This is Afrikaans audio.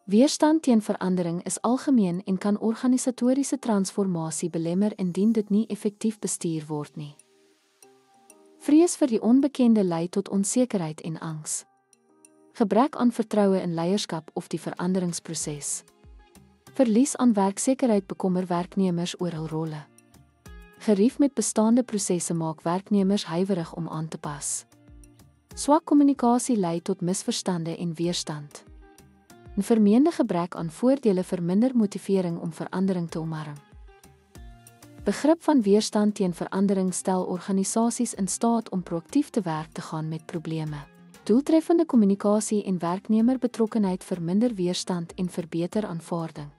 Weerstand teen verandering is algemeen en kan organisatoriese transformasie belemmer indien dit nie effektief bestuur word nie. Vrees vir die onbekende lei tot onsekerheid en angs. Gebrek aan vertroue in leierskap of die veranderingsproses. Verlies aan werksekerheid bekommer werknemers oor hul rolle. Gerief met bestaande prosesse maak werknemers huiwerig om aan te pas. Swak kommunikasie lei tot misverstande en weerstand. 'n Vermeende gebrek aan voordele verminder motivering om verandering te omarm. Begrip van weerstand teen verandering stel organisasies in staat om proaktief te werk te gaan met probleme. Doeltreffende kommunikasie en werknemerbetrokkenheid verminder weerstand en verbeter aanvaarding.